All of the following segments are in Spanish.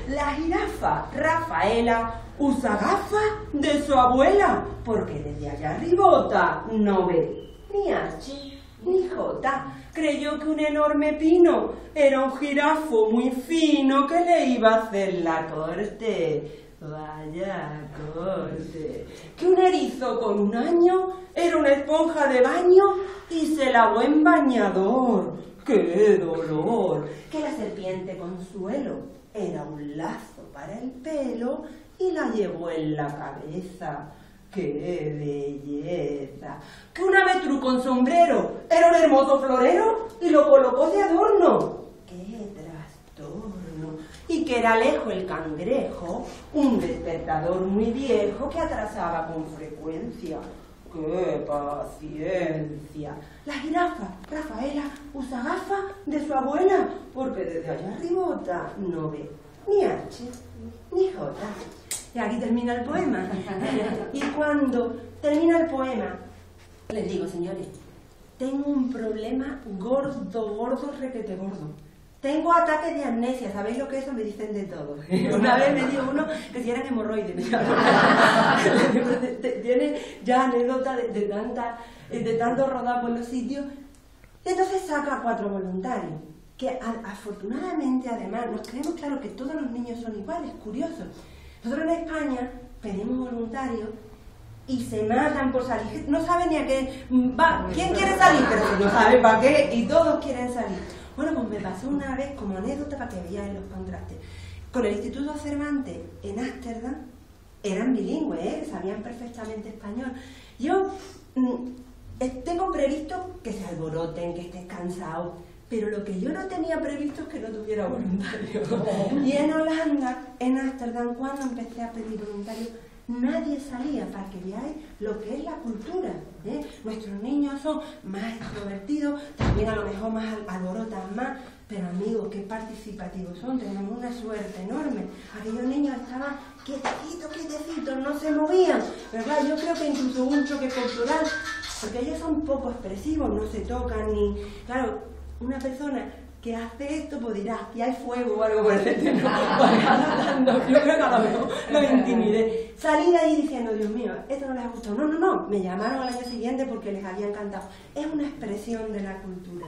La jirafa Rafaela usa gafas de su abuela, porque desde allá arribota no ve ni H ni J. Creyó que un enorme pino era un jirafo muy fino que le iba a hacer la corte. Vaya corte. Que un erizo con 1 año era una esponja de baño y se lavó en bañador. ¡Qué dolor! Que la serpiente Consuelo era un lazo para el pelo y la llevó en la cabeza. ¡Qué belleza! Que un avestruz con sombrero era un hermoso florero y lo colocó de adorno. ¡Qué trastorno! Y que era Alejo el cangrejo, un despertador muy viejo que atrasaba con frecuencia. ¡Qué paciencia! La jirafa Rafaela usa gafas de su abuela, porque desde allá arribota no ve ni H ni J. Y aquí termina el poema. Y cuando termina el poema, les digo, señores, tengo un problema gordo, requete gordo. Tengo ataques de amnesia, ¿sabéis lo que es eso? Me dicen de todo. Una vez me dijo uno que si eran hemorroides. Tiene ya anécdota de tanto rodar por los sitios. Y entonces saca 4 voluntarios, que afortunadamente además nos creemos claro que todos los niños son iguales, curiosos. Nosotros en España pedimos voluntarios y se matan por salir. No saben ni a qué va. ¿Quién quiere salir? Pero no sabe para qué y todos quieren salir. Bueno, pues me pasó una vez como anécdota para que veáis los contrastes. Con el Instituto Cervantes en Ámsterdam eran bilingües, sabían perfectamente español. Yo tengo previsto que se alboroten, que estés cansado, pero lo que yo no tenía previsto es que no tuviera voluntario. Y en Holanda, en Ámsterdam, cuando empecé a pedir voluntarios, nadie salía, para que veáis lo que es la cultura. Nuestros niños son más extrovertidos, también a lo mejor más alborotan más, pero amigos, qué participativos son, tenemos una suerte enorme. Aquellos niños estaban quietecitos, no se movían. Pero claro, yo creo que incluso hubo un choque cultural, porque ellos son poco expresivos, no se tocan ni... Claro, una persona que hace esto, pues dirá, aquí hay fuego o algo por el estilo. Yo creo que a lo mejor lo intimidé. Salí de ahí diciendo, Dios mío, esto no les ha gustado. No, me llamaron al año siguiente porque les había encantado. Es una expresión de la cultura.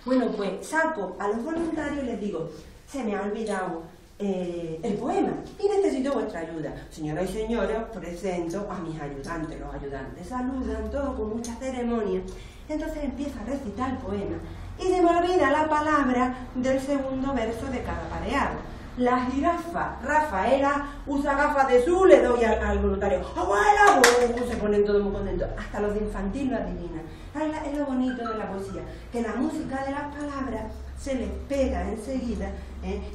Bueno, pues saco a los voluntarios y les digo, se me ha olvidado el poema y necesito vuestra ayuda. Señoras y señores, os presento a mis ayudantes. Los ayudantes saludan, todo con mucha ceremonia. Entonces empiezo a recitar el poema y se me olvida la palabra del segundo verso de cada pareado. La jirafa Rafaela usa gafas de su, le doy al voluntario, ¡abuela! Se ponen todos muy contentos. Hasta los de infantil lo adivinan. Es lo bonito de la poesía, que la música de las palabras se les pega enseguida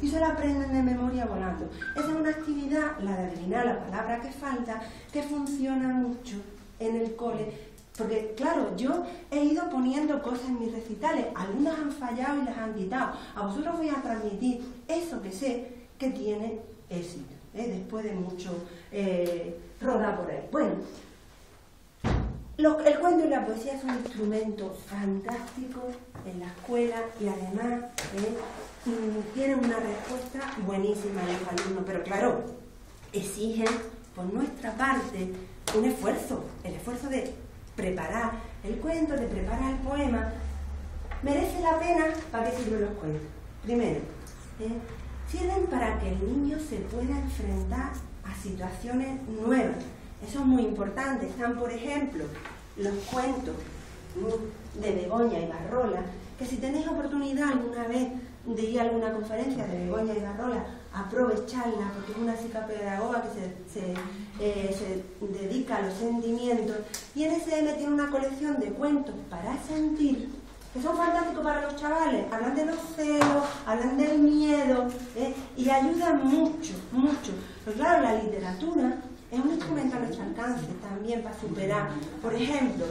y se la aprenden de memoria volando. Esa es una actividad, la de adivinar la palabra que falta, que funciona mucho en el cole. Porque, claro, yo he ido poniendo cosas en mis recitales, algunas han fallado y las han quitado. A vosotros voy a transmitir eso que sé que tiene éxito, después de mucho rodar por ahí. Bueno, el cuento y la poesía es un instrumento fantástico en la escuela y además tienen una respuesta buenísima en los alumnos, pero claro, exigen por nuestra parte un esfuerzo, el esfuerzo de preparar el cuento, de preparar el poema. Merece la pena. ¿Para qué sirven los cuentos? Primero, sirven para que el niño se pueda enfrentar a situaciones nuevas. Eso es muy importante. Están, por ejemplo, los cuentos de Begoña Ibarrola, que si tenéis oportunidad alguna vez de ir a alguna conferencia de Begoña Ibarrola, aprovecharla, porque es una psicopedagoga que se dedica a los sentimientos, y en SM tiene una colección de cuentos para sentir, que son fantásticos para los chavales. Hablan de los celos, hablan del miedo, y ayudan mucho. Pero claro, la literatura es un instrumento a nuestro alcance también para superar. Por ejemplo,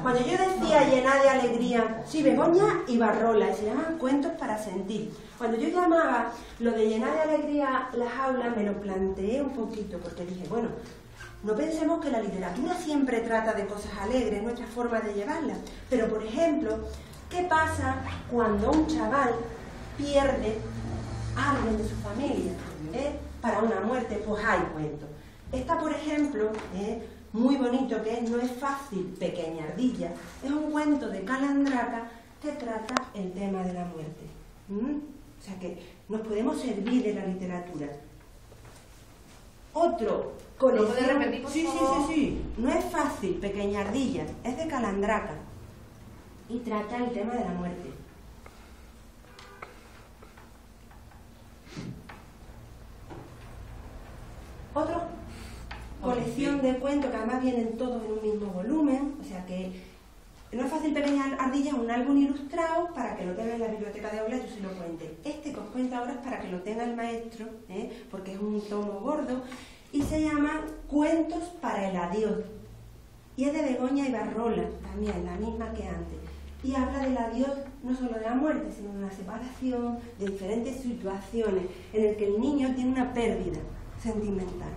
cuando yo decía llenar de alegría, sí, Begoña Ibarrola, y se llaman cuentos para sentir. Cuando yo llamaba lo de llenar de alegría las aulas, me lo planteé un poquito, porque dije, bueno, no pensemos que la literatura siempre trata de cosas alegres, es nuestra forma de llevarla. Pero, por ejemplo, ¿qué pasa cuando un chaval pierde alguien de su familia, para una muerte, pues hay cuentos. Esta, por ejemplo, muy bonito, que es No es fácil, pequeña ardilla, es un cuento de Calandraca que trata el tema de la muerte. O sea que nos podemos servir de la literatura. Otro colección... ¿Lo puedes repetir, por favor? Sí. No es fácil, pequeña ardilla, es de Calandraca y trata el tema de la muerte. Otra colección de cuentos que además vienen todos en un mismo volumen, o sea que No es fácil, pequeña ardilla, es un álbum ilustrado para que lo tenga en la biblioteca de aula, yo se lo cuente. Este que os cuento ahora es para que lo tenga el maestro, porque es un tomo gordo, y se llama Cuentos para el adiós. Y es de Begoña Ibarrola, también, la misma que antes. Y habla del adiós no solo de la muerte, sino de una separación, de diferentes situaciones en las que el niño tiene una pérdida sentimental.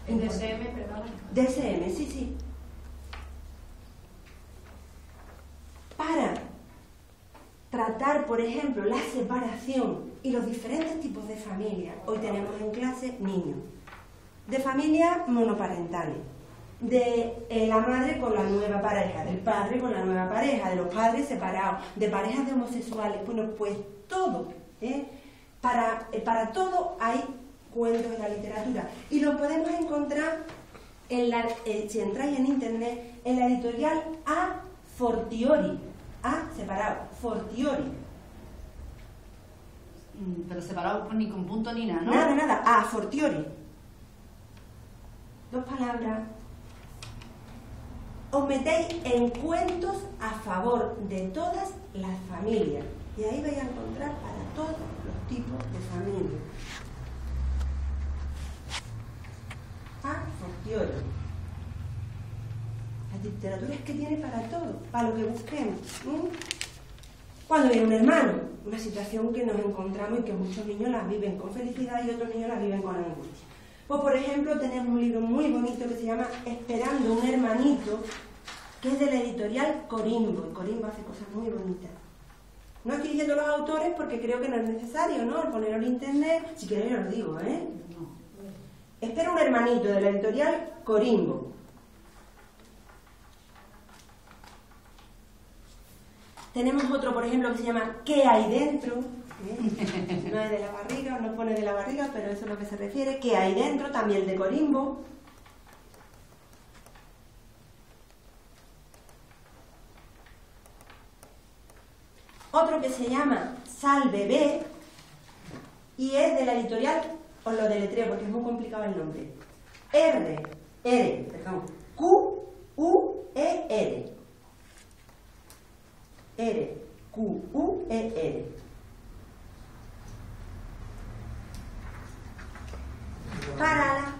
¿En DSM, perdón? DSM, sí. Para tratar, por ejemplo, la separación y los diferentes tipos de familia, hoy tenemos en clase niños, de familias monoparentales, de la madre con la nueva pareja, del padre con la nueva pareja, de los padres separados, de parejas de homosexuales. Bueno, pues todo, para todo hay cuentos en la literatura y lo podemos encontrar si entráis en internet en la editorial A Fortiori, A separado, Fortiori. Pero separado ni con punto ni nada, ¿no? Nada, A Fortiori. 2 palabras. Os metéis en cuentos a favor de todas las familias. Y ahí vais a encontrar para todos los tipos de familias. A Fortiori. La literatura es que tiene para todo, para lo que busquemos. Cuando viene un hermano, una situación que nos encontramos y que muchos niños la viven con felicidad y otros niños la viven con angustia. Pues, por ejemplo, tenemos un libro muy bonito que se llama Esperando un hermanito, que es de la editorial Corimbo. Y Corimbo hace cosas muy bonitas. No estoy diciendo los autores porque creo que no es necesario, ¿no? Ponerlo en internet, si queréis os lo digo, Espera un hermanito, de la editorial Corimbo. Tenemos otro, por ejemplo, que se llama ¿Qué hay dentro? No es de la barriga, no pone de la barriga, pero eso es lo que se refiere. ¿Qué hay dentro? También de Corimbo. Otro que se llama Sal Bebé y es de la editorial, os lo deletreo porque es muy complicado el nombre. Q-U-E-R. R-Q-U-E-R.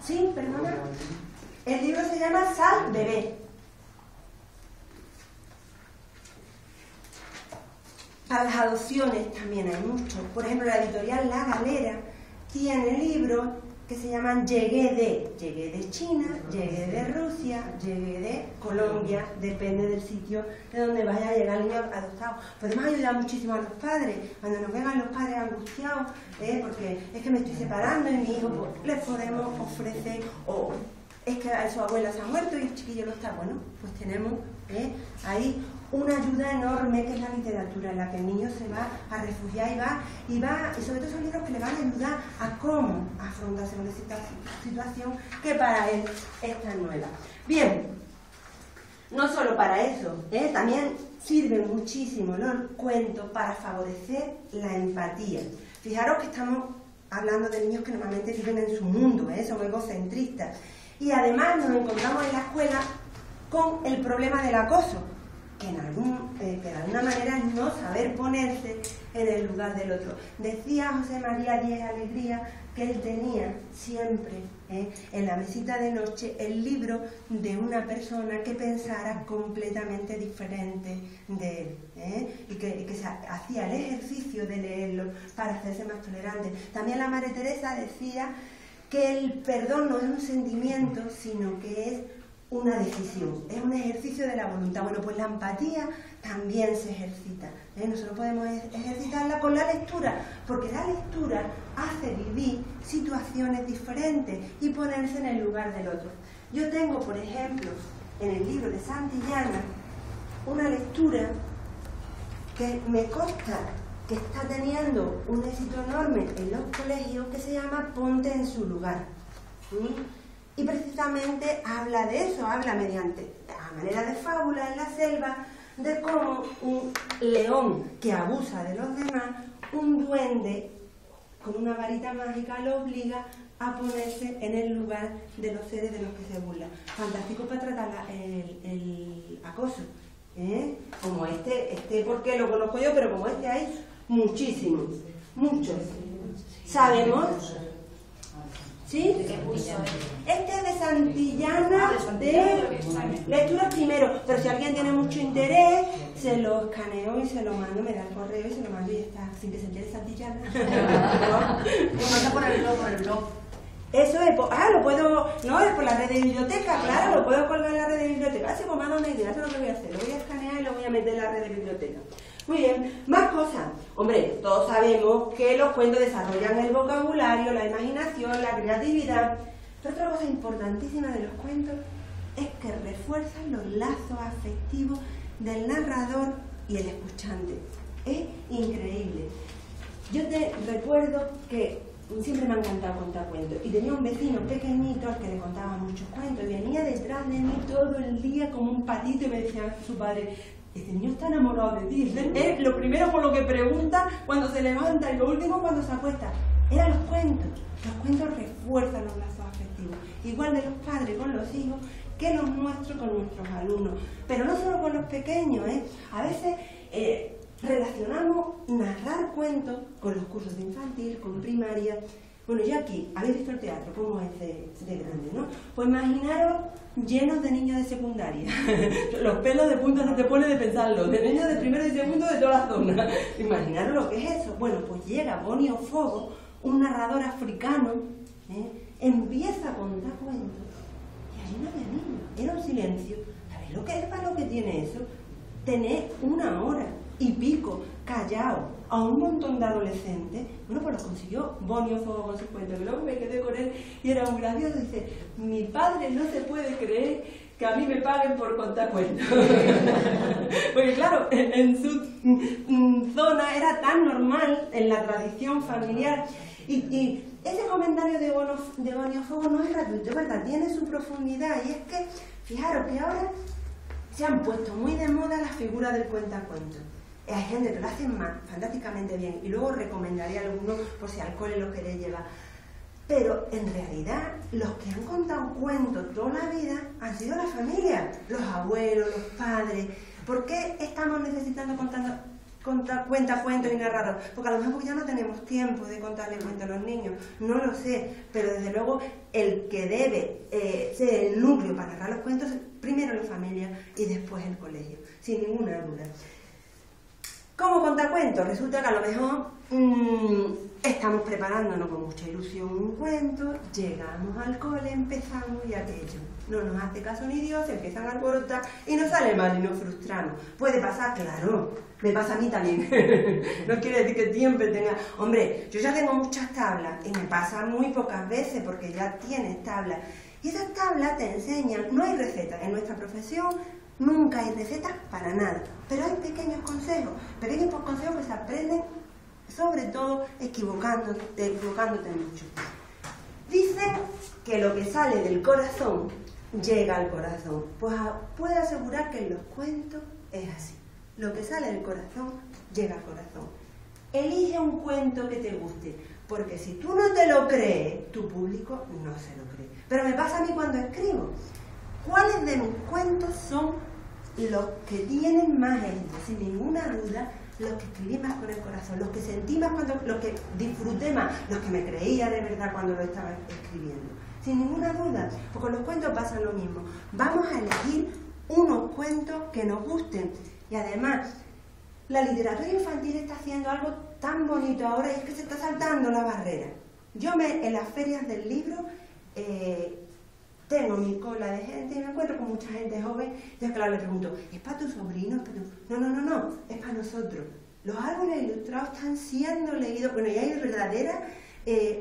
Sí, perdona. El libro se llama Sal Bebé. Para las adopciones también hay mucho. Por ejemplo, la editorial La Galera tiene libros que se llaman Llegué de China, llegué de Rusia, llegué de Colombia, depende del sitio de donde vaya a llegar el niño adoptado. Podemos ayudar muchísimo a los padres, cuando nos vengan los padres angustiados, porque es que me estoy separando y mi hijo, pues, les podemos ofrecer, o es que su abuela se ha muerto y el chiquillo no está. Bueno, pues tenemos ahí una ayuda enorme que es la literatura, en la que el niño se va a refugiar y sobre todo son libros que le van a ayudar a cómo afrontarse con esta situación que para él es tan nueva. Bien, no solo para eso, también sirven muchísimo los cuentos para favorecer la empatía. Fijaros que estamos hablando de niños que normalmente viven en su mundo, son egocentristas. Y además nos encontramos en la escuela con el problema del acoso, que de alguna manera es no saber ponerse en el lugar del otro. Decía José María Díez Alegría que él tenía siempre en la mesita de noche el libro de una persona que pensara completamente diferente de él, y que se hacía el ejercicio de leerlo para hacerse más tolerante. También la Madre Teresa decía que el perdón no es un sentimiento, sino que es una decisión, es un ejercicio de la voluntad. Bueno, pues la empatía también se ejercita. Nosotros podemos ejercitarla con la lectura, porque la lectura hace vivir situaciones diferentes y ponerse en el lugar del otro. Yo tengo, por ejemplo, en el libro de Santillana, una lectura que me consta que está teniendo un éxito enorme en los colegios, que se llama Ponte en su lugar. Y precisamente habla de eso, habla mediante, a manera de fábula en la selva, de cómo un león que abusa de los demás, un duende con una varita mágica lo obliga a ponerse en el lugar de los seres de los que se burla. Fantástico para tratar el acoso. Como este porque lo conozco yo, pero como este hay muchísimos, muchos. ¿Sabemos? ¿Sí? Este es de Santillana, de lectura primero, pero si alguien tiene mucho interés, se lo escaneo y se lo mando, me da el correo y se lo mando y ya está, sin que se entere Santillana. Lo manda por el blog. Eso es, lo puedo, no, es por la red de biblioteca, claro, lo puedo colgar en la red de biblioteca. Así pues manda una idea, eso es lo que voy a hacer, lo voy a escanear y lo voy a meter en la red de biblioteca. Muy bien, más cosas. Hombre, todos sabemos que los cuentos desarrollan el vocabulario, la imaginación, la creatividad. Pero otra cosa importantísima de los cuentos es que refuerzan los lazos afectivos del narrador y el escuchante. Es increíble. Yo te recuerdo que siempre me ha encantado contar cuentos. Y tenía un vecino pequeñito al que le contaba muchos cuentos. Y venía detrás de mí todo el día como un patito y me decía su padre: este niño está enamorado de ti. Es lo primero por lo que pregunta cuando se levanta y lo último cuando se acuesta. Eran los cuentos. Los cuentos refuerzan los lazos afectivos. Igual de los padres con los hijos que los nuestros con nuestros alumnos. Pero no solo con los pequeños, A veces relacionamos narrar cuentos con los cursos de infantil, con primaria. Bueno, ya aquí, habéis visto el teatro, cómo es de grande, ¿no? Pues imaginaros llenos de niños de secundaria. Los pelos de punta no te pone de pensarlo. De niños de primero y segundo de toda la zona. Imaginaros lo que es eso. Bueno, pues llega Bonio Fogo, un narrador africano, empieza a contar cuentos y allí no había niños. Era un silencio. ¿Sabéis lo que es para lo que tiene eso? Tener 1 hora y pico callado a un montón de adolescentes. Bueno, pues lo consiguió Bonio Fogo con sus cuentos, que luego me quedé con él y era muy gracioso. Dice: mi padre no se puede creer que a mí me paguen por contar cuentos. Porque claro, en su zona era tan normal, en la tradición familiar. Y ese comentario de Bonio Fogo no es gratuito, ¿verdad? Tiene su profundidad. Y es que, fijaros que ahora se han puesto muy de moda las figuras del cuentacuentos. Hay gente que lo hace fantásticamente bien y luego recomendaré a algunos por si al cole lo queréis llevar. Pero en realidad los que han contado cuentos toda la vida han sido la familia, los abuelos, los padres. ¿Por qué estamos necesitando contar cuentos y narrados? Porque a lo mejor ya no tenemos tiempo de contarle cuentos a los niños, no lo sé, pero desde luego el que debe ser el núcleo para narrar los cuentos es primero la familia y después el colegio, sin ninguna duda. ¿Cómo contar cuentos? Resulta que a lo mejor estamos preparándonos con mucha ilusión un cuento, llegamos al cole, empezamos y aquello no nos hace caso ni Dios, se empiezan a alborotar y nos sale mal y nos frustramos. Puede pasar, claro, me pasa a mí también. No quiere decir que siempre tenga... Hombre, yo ya tengo muchas tablas y me pasa muy pocas veces porque ya tienes tablas. Y esas tablas te enseñan, no hay recetas en nuestra profesión. Nunca hay recetas para nada, pero hay pequeños consejos que se aprenden, sobre todo equivocándote mucho. Dicen que lo que sale del corazón llega al corazón. Pues puedo asegurar que en los cuentos es así. Lo que sale del corazón llega al corazón. Elige un cuento que te guste, porque si tú no te lo crees, tu público no se lo cree. Pero me pasa a mí cuando escribo. ¿Cuáles de mis cuentos son los que tienen más éxito? Sin ninguna duda, los que escribí más con el corazón, los que sentí más, los que disfruté más, los que me creía de verdad cuando lo estaba escribiendo. Sin ninguna duda, porque con los cuentos pasa lo mismo. Vamos a elegir unos cuentos que nos gusten. Y además, la literatura infantil está haciendo algo tan bonito ahora y es que se está saltando la barrera. En las ferias del libro tengo mi cola de gente y me encuentro con mucha gente joven. Entonces, claro, le pregunto, ¿es para tu sobrino? No, es para nosotros. Los álbumes ilustrados están siendo leídos. Bueno, y hay verdaderas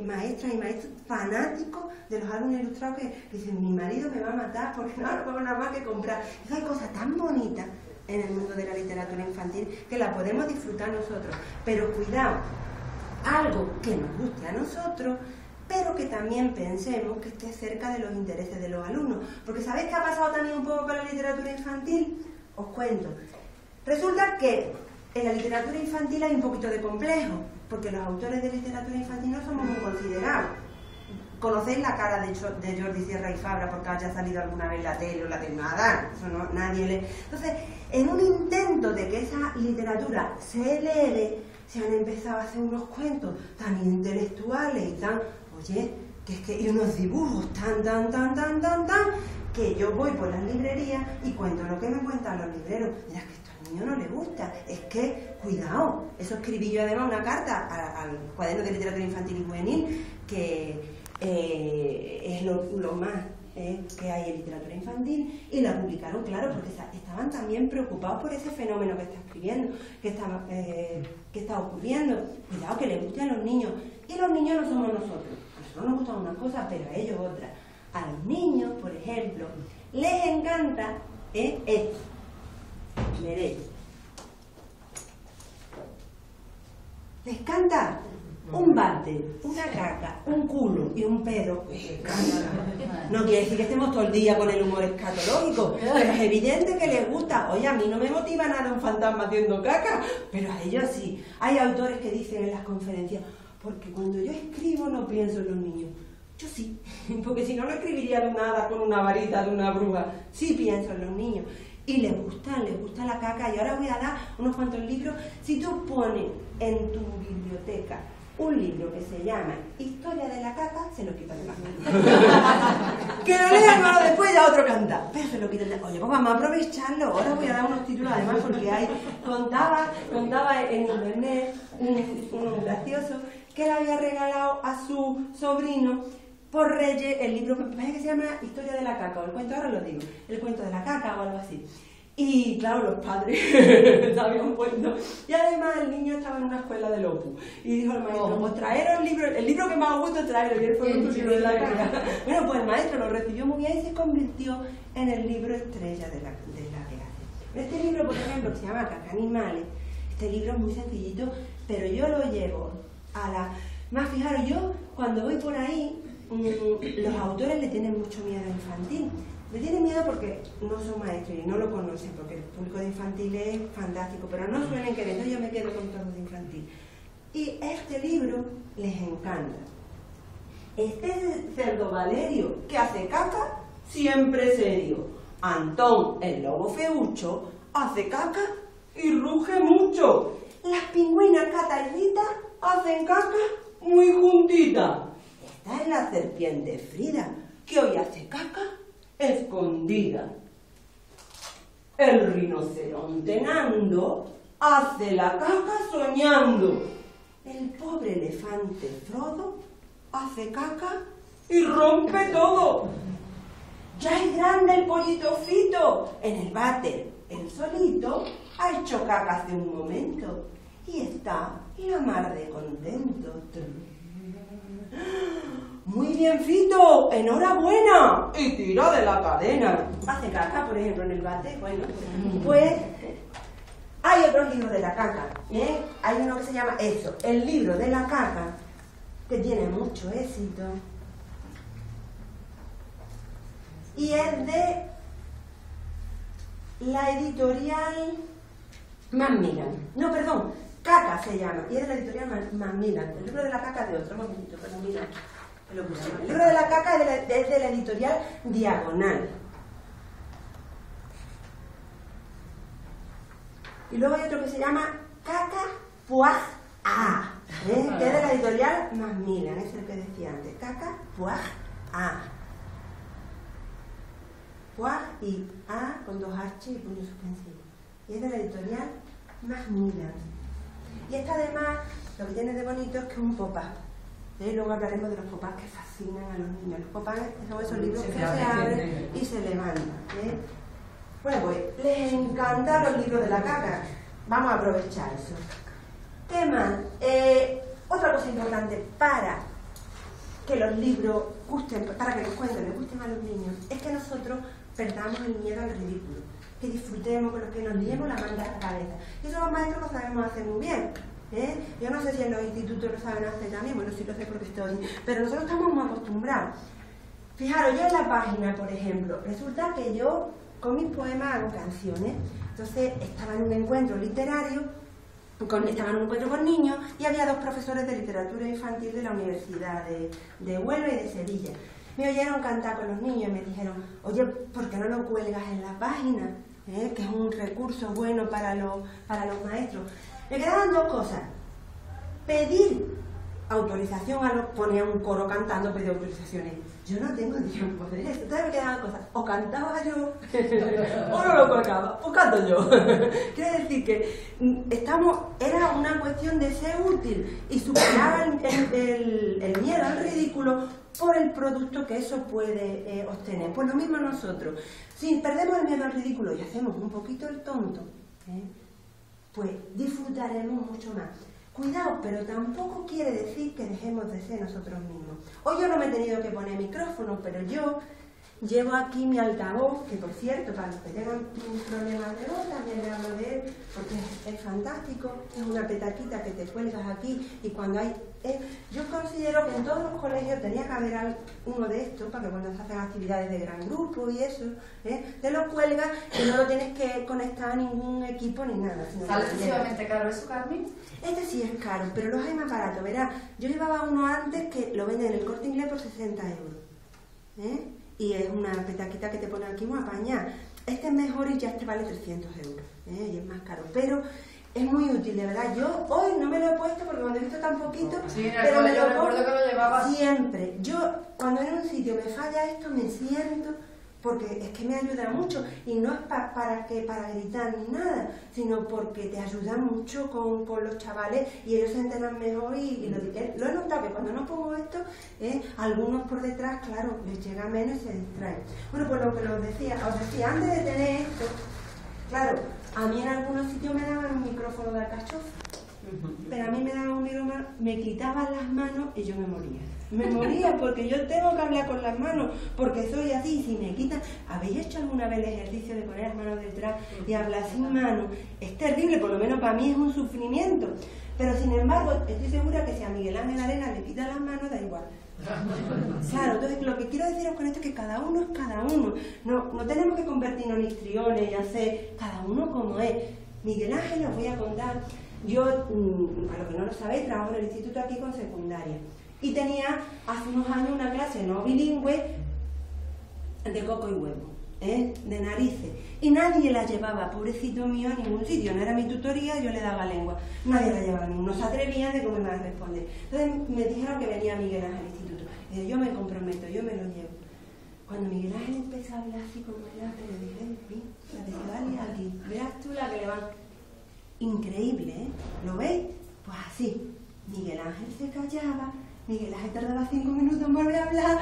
maestras y maestros fanáticos de los álbumes ilustrados que dicen, mi marido me va a matar porque no tengo nada más que comprar. Hay cosas tan bonitas en el mundo de la literatura infantil que la podemos disfrutar nosotros. Pero cuidado, algo que nos guste a nosotros, pero que también pensemos que esté cerca de los intereses de los alumnos. Porque ¿sabéis qué ha pasado también un poco con la literatura infantil? Os cuento. Resulta que en la literatura infantil hay un poquito de complejo, porque los autores de literatura infantil no somos muy considerados. ¿Conocéis la cara de Jordi Sierra y Fabra porque haya salido alguna vez en la tele o la de Nadal? Eso no, nadie lee. Entonces, en un intento de que esa literatura se eleve, se han empezado a hacer unos cuentos tan intelectuales y tan, oye, que es que hay unos dibujos tan, que yo voy por las librerías y cuento lo que me cuentan los libreros. Mira, es que esto al niño no le gusta, es que, cuidado, eso escribí yo además una carta al cuaderno de literatura infantil y juvenil, que es lo más que hay en literatura infantil, y la publicaron, claro, porque estaban también preocupados por ese fenómeno que está escribiendo, que está ocurriendo. Cuidado, que le guste a los niños, y los niños no somos nosotros. A nosotros nos gustan unas cosas, pero a ellos otras. A los niños, por ejemplo, les encanta esto. Veréis. Les encanta un bate, una caca, un culo y un pedo. No quiere decir que estemos todo el día con el humor escatológico, pero es evidente que les gusta. Oye, a mí no me motiva nada un fantasma haciendo caca, pero a ellos sí. Hay autores que dicen en las conferencias, porque cuando yo escribo no pienso en los niños. Yo sí, porque si no, no escribiría de nada con una varita de una bruja. Sí pienso en los niños. Y les gusta la caca. Y ahora voy a dar unos cuantos libros. Si tú pones en tu biblioteca un libro que se llama Historia de la caca, se lo quitan de la mano. Que lo lean, hermano, después ya otro canta. Pero se lo quitan de... Oye, pues vamos a aprovecharlo. Ahora voy a dar unos títulos además porque hay... Contaba en internet un gracioso que le había regalado a su sobrino por Reyes el libro que se llama Historia de la caca, o el cuento, ahora lo digo, el cuento de la caca o algo así. Y claro, los padres sabían puesto. Y además el niño estaba en una escuela del Opus. Y dijo el maestro, pues traeros el libro que más os gusta, traeros. Y él fue un libro de la caca. Bueno, pues el maestro lo recibió muy bien y se convirtió en el libro estrella de la clase. Este libro, por ejemplo, que se llama Caca Animales, este libro es muy sencillito, pero yo lo llevo a la... Más fijaros, yo cuando voy por ahí, los autores le tienen mucho miedo a infantil. Le tienen miedo porque no son maestros y no lo conocen, porque el público de infantil es fantástico, pero no suelen querer. Entonces yo me quedo con todo de infantil. Y este libro les encanta. Este cerdo Valerio que hace caca, siempre serio. Antón, el lobo feucho, hace caca y ruge mucho. Las pingüinas Cata y Rita hacen caca muy juntitas. Esta es la serpiente Frida, que hoy hace caca escondida. El rinoceronte Nando hace la caca soñando. El pobre elefante Frodo hace caca y rompe todo. Ya es grande el pollito Fito en el váter. El solito ha hecho caca hace un momento y está la mar de contento. Muy bien, Fito, enhorabuena. Y tira de la cadena. Hace caca, por ejemplo, en el váter. Bueno, pues hay otros libros de la caca. ¿Bien? Hay uno que se llama eso, el libro de la caca, que tiene mucho éxito. Y es de la editorial Macmillan. No, perdón, Caca se llama. Y es de la editorial Macmillan. El libro de la caca es de otro momentito, pero mira. El libro de la caca es de la editorial Diagonal. Y luego hay otro que se llama Caca Puaj A, que es de la editorial Macmillan, es el que decía antes. Caca Puaj A. Puaj y A con 2 H y punto suspensivo. Y es de la editorial Macmillan. Y esta además, lo que tiene de bonito es que es un pop-up. Luego hablaremos de los popás que fascinan a los niños. Los popás son esos libros que se abren y se levantan. Bueno, pues les encantan los libros de la caca. Vamos a aprovechar eso. ¿Qué más? Otra cosa importante para que los libros gusten, para que los cuentos les gusten a los niños, es que nosotros perdamos el miedo al ridículo, que disfrutemos, que nos liemos la manta a la cabeza. Y eso los maestros lo sabemos hacer muy bien. Yo no sé si en los institutos lo saben hacer también, bueno, sí lo sé porque estoy, pero nosotros estamos muy acostumbrados. Fijaros, yo en la página, por ejemplo, resulta que yo con mis poemas hago canciones. Entonces estaba en un encuentro literario, estaba en un encuentro con niños y había dos profesores de literatura infantil de la Universidad de Huelva y de Sevilla. Me oyeron cantar con los niños y me dijeron, oye, ¿por qué no lo cuelgas en la página? Que es un recurso bueno para los maestros. Me quedaban dos cosas. Pedir autorización a los... Ponía un coro cantando, pedía autorizaciones. Yo no tengo tiempo de eso. Entonces me quedaban cosas. O cantaba yo, o no lo colgaba, o canto yo. Quiero decir que era una cuestión de ser útil y superar el miedo al ridículo por el producto que eso puede obtener. Pues lo mismo nosotros. Si perdemos el miedo al ridículo y hacemos un poquito el tonto, pues disfrutaremos mucho más. Cuidado, pero tampoco quiere decir que dejemos de ser nosotros mismos. Hoy yo no me he tenido que poner micrófono, pero yo llevo aquí mi altavoz, que por cierto, para los que tengan problemas de voz, también le hablo de él, porque es fantástico, es una petaquita que te cuelgas aquí, y cuando hay... yo considero que en todos los colegios tenía que haber uno de estos, para que cuando se hacen actividades de gran grupo y eso, te lo cuelgas y no lo tienes que conectar a ningún equipo ni nada. ¿Sale excesivamente caro eso, Carmen? Este sí es caro, pero los hay más baratos. Verás, yo llevaba uno antes que lo venden en el Corte Inglés por 60 euros. Y es una petaquita que te pone aquí muy apañada. Este es mejor y ya este vale 300 euros. Y es más caro, pero es muy útil, de verdad. Yo hoy no me lo he puesto porque cuando he visto tan poquito, sí, pero me yo recuerdo que lo llevaba siempre. Yo cuando en un sitio me falla esto me siento, porque es que me ayuda mucho y no es para gritar ni nada, sino porque te ayuda mucho con los chavales y ellos se enteran mejor y lo he notado que cuando no pongo esto, algunos por detrás, claro, les llega menos y se distraen. Bueno, pues lo que os decía antes de tener esto, claro, a mí en algunos sitios me daban un micrófono de alcachofa, pero a mí me daban un micrófono, me quitaban las manos y yo me moría. Me moría porque yo tengo que hablar con las manos, porque soy así, y si me quitan... ¿Habéis hecho alguna vez el ejercicio de poner las manos detrás y hablar sin manos? Es terrible, por lo menos para mí es un sufrimiento. Pero sin embargo, estoy segura que si a Miguel Ángel Arena le quitan las manos, da igual. Claro, entonces lo que quiero deciros con esto es que cada uno es cada uno. No tenemos que convertirnos en histriones y hacer cada uno como es. Miguel Ángel, os voy a contar. Yo, para los que no lo sabéis, trabajo en el instituto aquí con secundaria. Y tenía hace unos años una clase no bilingüe de coco y huevo, de narices. Y nadie la llevaba, pobrecito mío, a ningún sitio. No era mi tutoría, yo le daba lengua. Nadie la llevaba, no se atrevían de cómo me iban a responder. Entonces me dijeron que venía Miguel Ángel al instituto. Y yo me comprometo, yo me lo llevo. Cuando Miguel Ángel empezó a hablar así como el arte, le dije, la de Dale aquí, verás tú la que le van. Increíble, ¿lo veis? Pues así, Miguel Ángel se callaba, Miguel Ángel tardaba 5 minutos en volver a hablar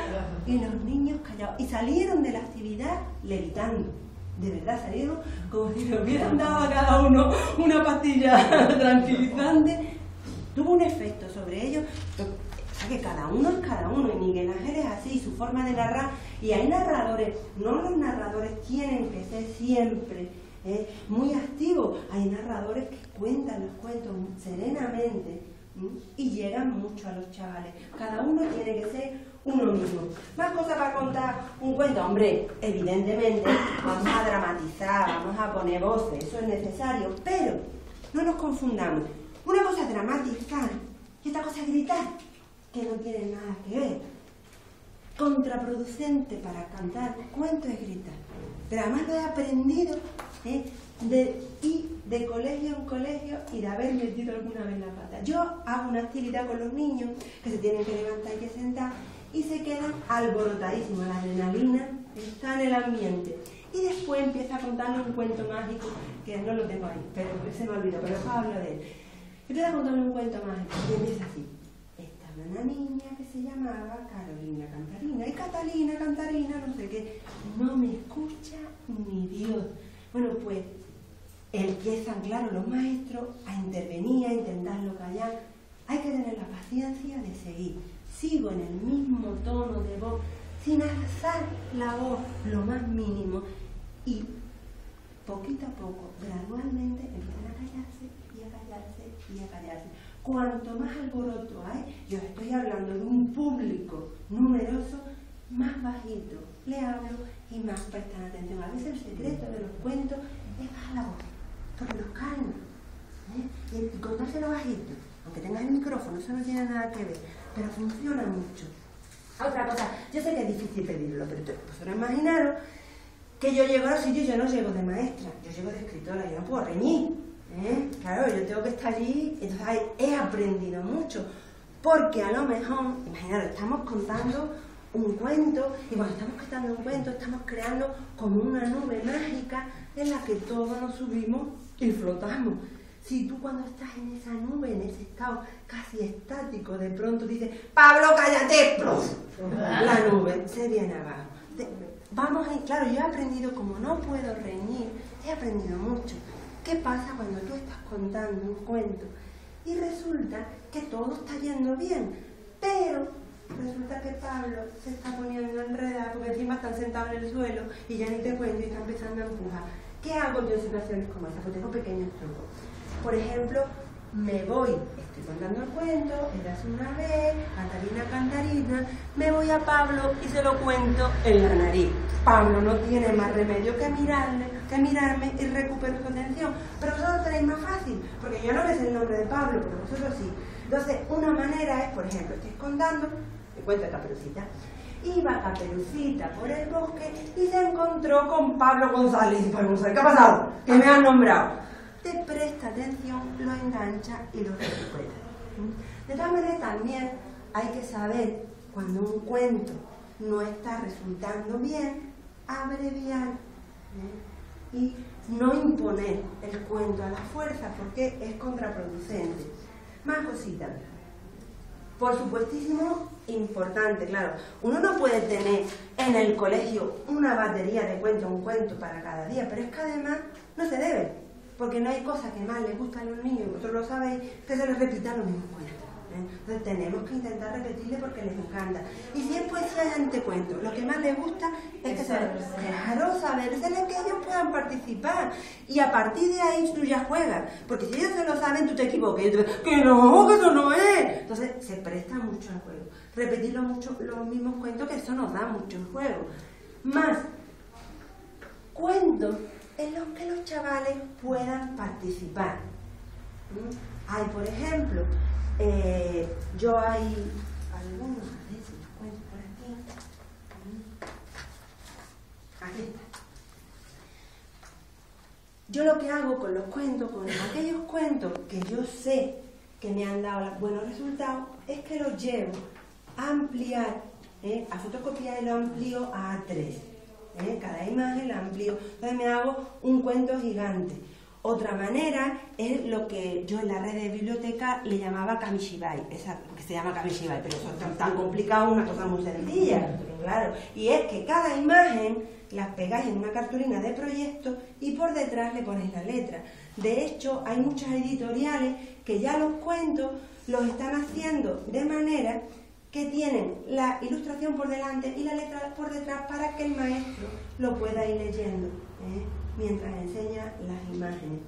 y los niños callados. Y salieron de la actividad levitando. De verdad, salieron como si le hubieran dado a cada uno una pastilla tranquilizante. Tuvo un efecto sobre ellos. O sea que cada uno es cada uno. Y Miguel Ángel es así, su forma de narrar. Y hay narradores, no los narradores tienen que ser siempre muy activos. Hay narradores que cuentan los cuentos serenamente. Y llegan mucho a los chavales. Cada uno tiene que ser uno mismo. Más cosas para contar un cuento. Hombre, evidentemente vamos a dramatizar, vamos a poner voces, eso es necesario, pero no nos confundamos. Una cosa es dramatizar y otra cosa es gritar, que no tienen nada que ver. Contraproducente para cantar cuentos es gritar. Pero además lo he aprendido de ir de colegio en colegio y de haber metido alguna vez la pata. Yo hago una actividad con los niños que se tienen que levantar y que sentar y se quedan alborotadísimos, la adrenalina está en el ambiente. Y después empieza a contarle un cuento mágico, que no lo tengo ahí, pero se me olvidó, pero después hablo de él. Empieza a contarle un cuento mágico y empieza así. Esta una niña que se llamaba Carolina Cantarina, y Catalina Cantarina, no sé qué, no me escucha ni Dios. Bueno, pues empiezan, claro, los maestros a intervenir, a intentarlo callar. Hay que tener la paciencia de seguir. Sigo en el mismo tono de voz, sin alzar la voz lo más mínimo, y poquito a poco, gradualmente, empiezan a callarse y a callarse y a callarse. Cuanto más alboroto hay, yo estoy hablando de un público numeroso, más bajito le hablo y más prestan atención. A veces el secreto de los cuentos es bajar la voz, porque los calma, y contárselo bajito, aunque tengas el micrófono, eso no tiene nada que ver, pero funciona mucho. Otra cosa, yo sé que es difícil pedirlo, pero vosotros imaginaros que yo llego a los sitios, yo no llego de maestra, yo llego de escritora, yo no puedo reñir. Claro, yo tengo que estar allí, entonces he aprendido mucho, porque a lo mejor, imaginaros, estamos contando un cuento, y cuando estamos contando un cuento estamos creando como una nube mágica en la que todos nos subimos y flotamos. Si tú cuando estás en esa nube, en ese estado casi estático, de pronto dices, ¡Pablo, cállate! ¡Pluf! La nube se viene abajo. Vamos a ir, claro, yo he aprendido, como no puedo reñir, he aprendido mucho. ¿Qué pasa cuando tú estás contando un cuento y resulta que todo está yendo bien, pero resulta que Pablo se está poniendo enredado porque encima están sentados en el suelo y ya ni te cuento y está empezando a empujar? ¿Qué hago yo en situaciones como esa? Pues tengo pequeños trucos. Por ejemplo, me voy, estoy contando el cuento, érase una vez, Catalina Cantarina, me voy a Pablo y se lo cuento en la nariz. Pablo no tiene más remedio que mirarme y recupero su atención. Pero vosotros tenéis más fácil, porque yo no me sé el nombre de Pablo, pero vosotros sí. Entonces, una manera es, por ejemplo, estoy contando, me cuento de Caperucita. Iba Caperucita por el bosque y se encontró con Pablo González. Y Pablo González, ¿qué ha pasado? ¿Qué me han nombrado? Te presta atención, lo engancha y lo recupera. De todas maneras, también hay que saber cuando un cuento no está resultando bien, abreviar y no imponer el cuento a la fuerza, porque es contraproducente. Más cositas. Por supuestísimo, importante, claro. Uno no puede tener en el colegio una batería de cuentos, un cuento para cada día, pero es que además no se debe, porque no hay cosa que más les gusta a los niños, y vosotros lo sabéis, que se les repitan los mismos cuentos. Entonces tenemos que intentar repetirle porque les encanta. Y si es poesía y antecuento, lo que más les gusta es que saberse que ellos puedan participar. Y a partir de ahí tú ya juegas. Porque si ellos se lo saben, tú te equivocas. Y tú dices, que no, que eso no es. Entonces se presta mucho al juego. Repetirlo mucho, los mismos cuentos, que eso nos da mucho el juego. Más cuentos en los que los chavales puedan participar. Hay, por ejemplo, yo hay algunos, a ver si los cuento por aquí. Aquí está. Yo lo que hago con los cuentos, con aquellos cuentos que yo sé que me han dado buenos resultados, es que los llevo a ampliar, a fotocopiar y lo amplío a A3. Cada imagen la amplío. Entonces me hago un cuento gigante. Otra manera es lo que yo en la red de biblioteca le llamaba Kamishibai, porque se llama Kamishibai, pero eso es tan complicado, una cosa muy sencilla, claro. Y es que cada imagen las pegáis en una cartulina de proyecto y por detrás le ponéis la letra. De hecho, hay muchas editoriales que ya los cuentos los están haciendo de manera que tienen la ilustración por delante y la letra por detrás para que el maestro lo pueda ir leyendo mientras enseña las imágenes.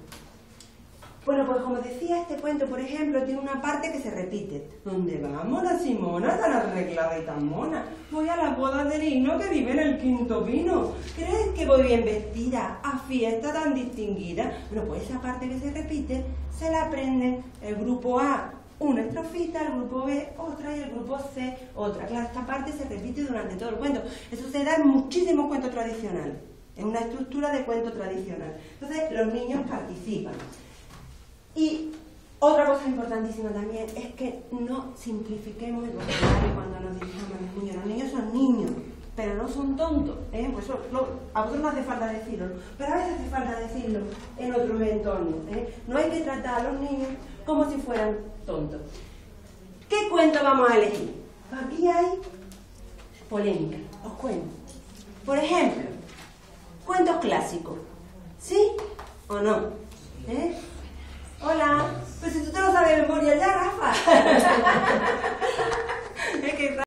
Bueno, pues como decía, este cuento, por ejemplo, tiene una parte que se repite. ¿Dónde vamos, la Simona, tan arreglada y tan mona? Voy a las bodas del Himno que vive en el Quinto Pino. ¿Crees que voy bien vestida a fiesta tan distinguida? Bueno, pues esa parte que se repite se la aprenden el grupo A, una estrofita, el grupo B otra y el grupo C otra. Claro, esta parte se repite durante todo el cuento. Eso se da en muchísimos cuentos tradicionales, en una estructura de cuento tradicional. Entonces los niños participan. Y otra cosa importantísima también es que no simplifiquemos el vocabulario cuando nos dirigimos a los niños. Los niños son niños, pero no son tontos, pues eso, a vosotros no hace falta decirlo, pero a veces hace falta decirlo en otros entornos. No hay que tratar a los niños como si fueran tontos. ¿Qué ¿Qué cuento vamos a elegir? Aquí hay polémica, os cuento. Por ejemplo, cuentos clásicos. ¿Sí o no? ¿Eh? Hola, pues si tú te lo sabes de memoria ya, Rafa. Es que